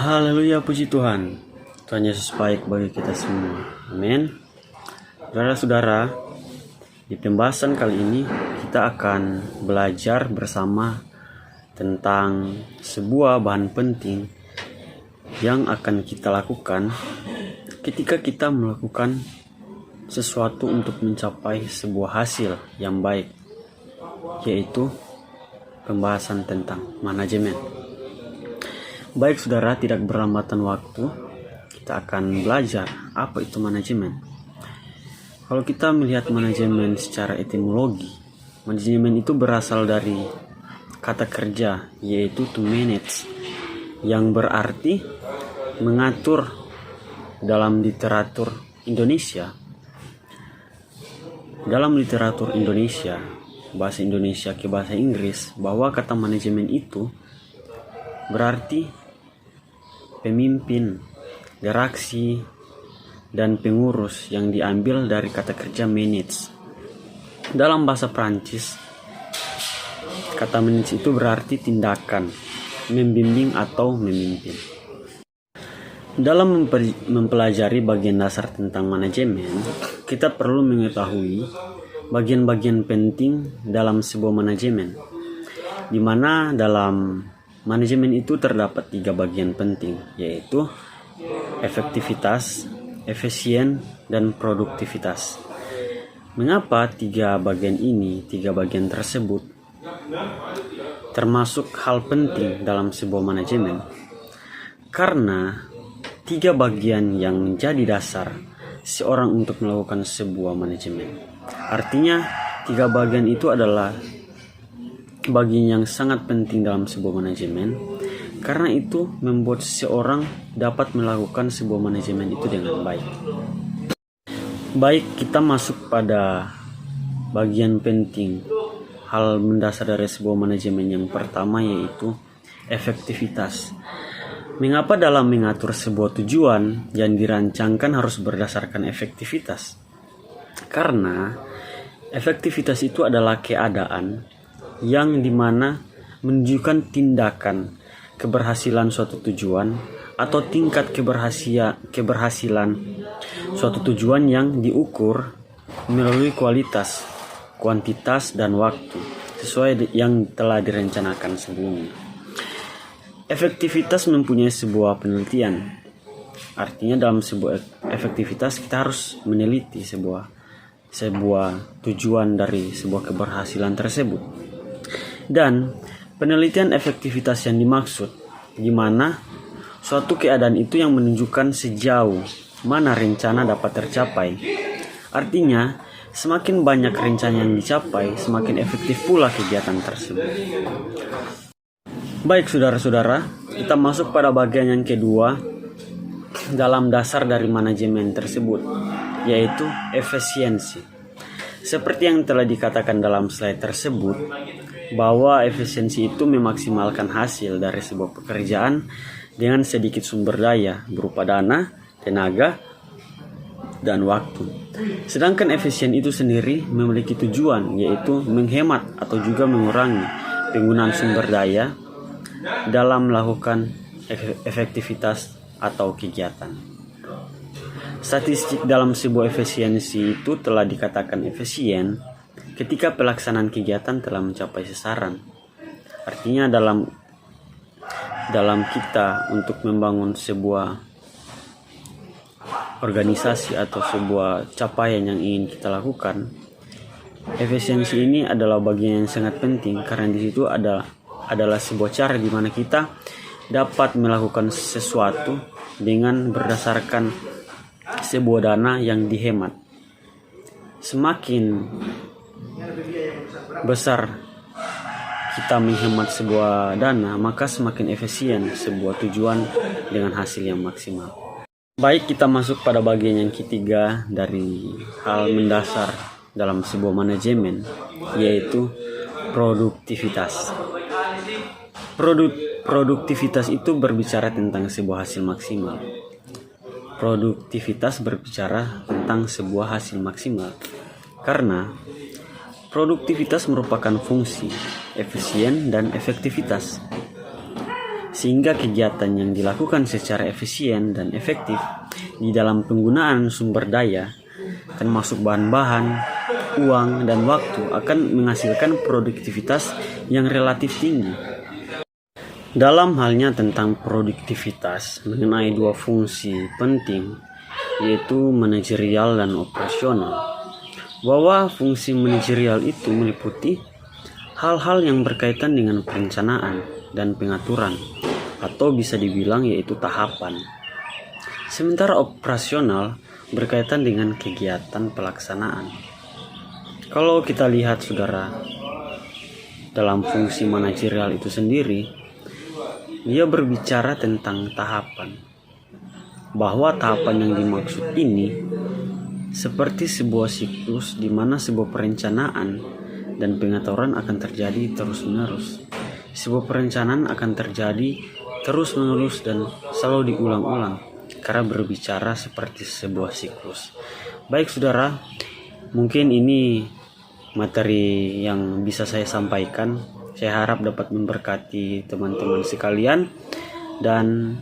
Haleluya, puji Tuhan. Tuhan Yesus baik bagi kita semua. Amin. Saudara-saudara, di pembahasan kali ini kita akan belajar bersama tentang sebuah bahan penting yang akan kita lakukan ketika kita melakukan sesuatu untuk mencapai sebuah hasil yang baik, yaitu pembahasan tentang manajemen. Baik saudara, tidak berlambatan waktu, kita akan belajar apa itu manajemen. Kalau kita melihat manajemen secara etimologi, manajemen itu berasal dari kata kerja, yaitu to manage, yang berarti mengatur. Dalam literatur Indonesia, bahasa Indonesia ke bahasa Inggris, bahwa kata manajemen itu berarti pemimpin, direksi, dan pengurus yang diambil dari kata kerja manage. Dalam bahasa Prancis, kata manage itu berarti tindakan, membimbing atau memimpin. Dalam mempelajari bagian dasar tentang manajemen, kita perlu mengetahui bagian-bagian penting dalam sebuah manajemen, di mana dalam manajemen itu terdapat 3 bagian penting, yaitu efektivitas, efisien, dan produktivitas. Mengapa 3 bagian tersebut termasuk hal penting dalam sebuah manajemen? Karena 3 bagian yang menjadi dasar seorang untuk melakukan sebuah manajemen. Artinya 3 bagian itu adalah bagian yang sangat penting dalam sebuah manajemen, karena itu membuat seseorang dapat melakukan sebuah manajemen itu dengan baik. Baik, kita masuk pada bagian penting, hal mendasar dari sebuah manajemen yang pertama, yaitu efektivitas. Mengapa dalam mengatur sebuah tujuan yang dirancangkan harus berdasarkan efektivitas? Karena efektivitas itu adalah keadaan yang dimana menunjukkan tindakan keberhasilan suatu tujuan atau tingkat keberhasilan suatu tujuan yang diukur melalui kualitas, kuantitas, dan waktu sesuai yang telah direncanakan sebelumnya. Efektivitas mempunyai sebuah penelitian. Artinya dalam sebuah efektivitas kita harus meneliti sebuah tujuan dari sebuah keberhasilan tersebut. Dan penelitian efektivitas yang dimaksud, di mana suatu keadaan itu yang menunjukkan sejauh mana rencana dapat tercapai. Artinya, semakin banyak rencana yang dicapai, semakin efektif pula kegiatan tersebut. Baik saudara-saudara, kita masuk pada bagian yang kedua dalam dasar dari manajemen tersebut, yaitu efisiensi. Seperti yang telah dikatakan dalam slide tersebut, bahwa efisiensi itu memaksimalkan hasil dari sebuah pekerjaan dengan sedikit sumber daya berupa dana, tenaga, dan waktu. Sedangkan efisien itu sendiri memiliki tujuan, yaitu menghemat atau juga mengurangi penggunaan sumber daya dalam melakukan efektivitas atau kegiatan. Statistik dalam sebuah efisiensi itu telah dikatakan efisien ketika pelaksanaan kegiatan telah mencapai sasaran. Artinya dalam kita untuk membangun sebuah organisasi atau sebuah capaian yang ingin kita lakukan, efisiensi ini adalah bagian yang sangat penting, karena di situ adalah sebuah cara di mana kita dapat melakukan sesuatu dengan berdasarkan sebuah dana yang dihemat. Semakin besar kita menghemat sebuah dana, maka semakin efisien sebuah tujuan dengan hasil yang maksimal. Baik, kita masuk pada bagian yang ketiga dari hal mendasar dalam sebuah manajemen, yaitu produktivitas. Produktivitas itu berbicara tentang sebuah hasil maksimal. Produktivitas berbicara tentang sebuah hasil maksimal, karena produktivitas merupakan fungsi, efisien, dan efektivitas. sehingga kegiatan yang dilakukan secara efisien dan efektif di dalam penggunaan sumber daya, termasuk bahan-bahan, uang, dan waktu, akan menghasilkan produktivitas yang relatif tinggi. Dalam halnya tentang produktivitas mengenai dua fungsi penting, yaitu manajerial dan operasional, bahwa fungsi manajerial itu meliputi hal-hal yang berkaitan dengan perencanaan dan pengaturan, atau bisa dibilang yaitu tahapan. Sementara operasional berkaitan dengan kegiatan pelaksanaan. Kalau kita lihat saudara, dalam fungsi manajerial itu sendiri, dia berbicara tentang tahapan, bahwa tahapan yang dimaksud ini seperti sebuah siklus di mana sebuah perencanaan dan pengaturan akan terjadi terus-menerus. Sebuah perencanaan akan terjadi terus-menerus dan selalu diulang-ulang karena berbicara seperti sebuah siklus. Baik saudara, mungkin ini materi yang bisa saya sampaikan. Saya harap dapat memberkati teman-teman sekalian, dan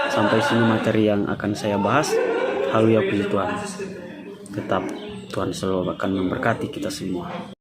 sampai sini materi yang akan saya bahas. Haleluya, puji Tuhan. Tetap Tuhan selalu akan memberkati kita semua.